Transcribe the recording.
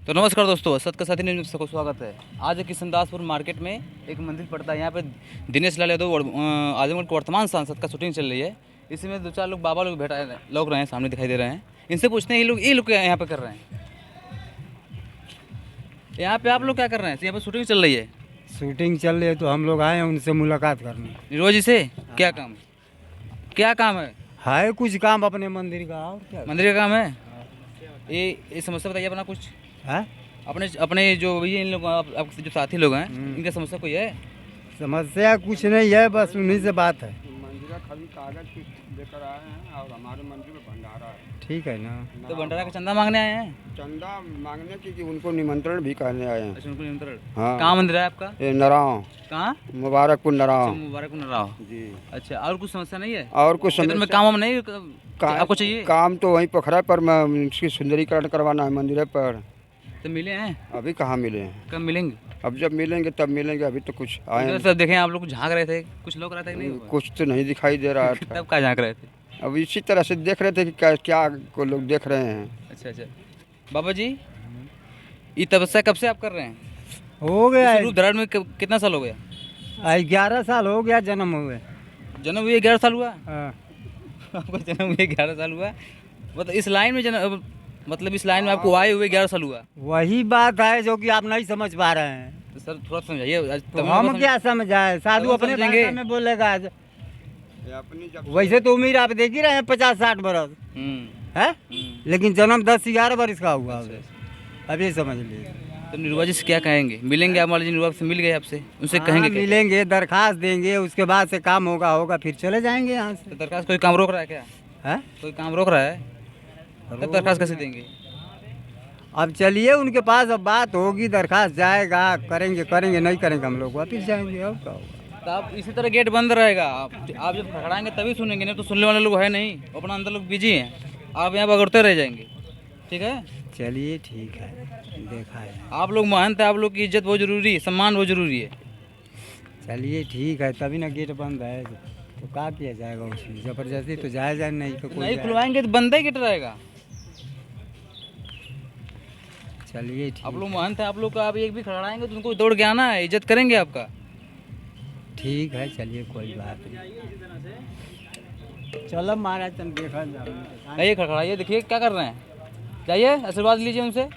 तो नमस्कार दोस्तों, सत का साथी न्यूज़ में सबको स्वागत है। आज किशनदासपुर मार्केट में एक मंदिर पड़ता है। यहाँ पे दिनेश लाल यादव आजमगढ़ के वर्तमान सांसद का शूटिंग चल रही है। इसी में दो चार लोग बाबा लोग बैठा लोग रहे हैं, सामने दिखाई दे रहे हैं। इनसे पूछते हैं ये लोग क्या यहाँ पे कर रहे हैं। यहाँ पे आप लोग क्या कर रहे हैं? यहाँ पे शूटिंग चल रही है। शूटिंग चल रही है तो हम लोग आए हैं उनसे मुलाकात करने। नीरज जी से क्या काम है कुछ काम अपने मंदिर का और क्या मंदिर का काम है। ये समस्या बताइए अपना कुछ है। अपने अपने जो ये इन लोग आपके जो साथी लोग हैं, इनका समस्या कोई है? समस्या कुछ नहीं है, बस उन्हीं से बात है। मंदिर का खाली कागज कुछ लेकर आए हैं और हमारे मंदिर में भंडारा है। ठीक है ना। तो भंडारा का चंदा मांगने आए हैं? चंदा मांगने की कि उनको निमंत्रण भी करने आए हैं। अच्छा, उनको निमंत्रण। हाँ। कहाँ मंदिर है आपका? ये नराव, कहाँ? मुबारकपुर नराव मुबारक नराव जी। अच्छा, और कुछ समस्या नहीं है? और कुछ क्षेत्र में समस्या काम नहीं आपको चाहिए? काम तो वहीं पोखरा पर मैं इसकी सुंदरीकरण करवाना है मंदिर पर। तो मिले हैं? अभी कहाँ मिले हैं? कब मिलेंगे? अब जब मिलेंगे तब मिलेंगे, अभी तो कुछ आए इधर नहीं। से देखें, आप लोग झांक रहे थे, कुछ लोग रहे थे कि नहीं? कुछ तो नहीं दिखाई दे रहा था। तब क्या झांक रहे थे? अब इसी तरह से देख रहे थे कि क्या को लोग देख रहे हैं। अच्छा अच्छा, बाबा जी ये तपस्या कब से आप कर रहे हैं? हो गया इस रूप धारण में कितना साल हो गया? 11 साल हो गया जन्म हुए। जन्म हुए 11 साल हुआ? हाँ। आपका जन्म हुए 11 साल हुआ? मतलब इस लाइन में इस लाइन में आपको आए हुए 11 साल हुआ? वही बात है जो कि आप नहीं समझ पा रहे हैं। तो सर थोड़ा समझाइए। तो हम क्या समझाए, साधु तब अपने समझेंगे। भाषा में बोलेगा। अपनी जब वैसे तो उम्र आप देख ही रहे हैं 50-60 बरस है, लेकिन जन्म 10-11 बरस का हुआ। अब ये समझ लीजिए। तो निर्वाचित से क्या कहेंगे? मिलेंगे आप? मान लीजिए निर्वाचित से मिल गए आपसे, उनसे हाँ, कहेंगे क्या? मिलेंगे, दरखास्त देंगे, उसके बाद से काम होगा फिर चले जाएंगे यहाँ से। तो दरखास्त कोई काम रोक रहा है क्या? है कोई काम रोक रहा है तब दरखास्त कैसे देंगे? अब चलिए उनके पास, अब बात होगी, दरखास्त जाएगा, करेंगे नहीं करेंगे हम लोग वापिस जाएंगे। और क्या होगा? तो आप इसी तरह गेट बंद रहेगा। आप जब खड़ाएंगे तभी सुनेंगे, नहीं तो सुनने वाले लोग है नहीं, अपना अंदर लोग बिजी हैं। आप यहाँ बगड़ते रह जाएंगे। ठीक है, चलिए ठीक है, देखा है। आप लोग महंत है, आप लोग की इज्जत बहुत जरूरी है, सम्मान बहुत जरूरी है। चलिए ठीक है, तभी ना गेट बंद है तो क्या किया जाएगा उसमें? जबरदस्ती तो जाए नहीं तो कोई नहीं जाए। खुलवाएंगे तो बंद ही गेट रहेगा। चलिए ठीक। आप लोग महंत है, आप लोग का आप एक भी खड़ाएंगे तो उनको दौड़ के आना है, इज्जत करेंगे आपका। ठीक है, चलिए कोई बात नहीं। चलो महाराज तुम देखा जाओ। नहीं खड़ाइए, देखिए क्या कर रहे हैं। जाइए आशीर्वाद लीजिए उनसे।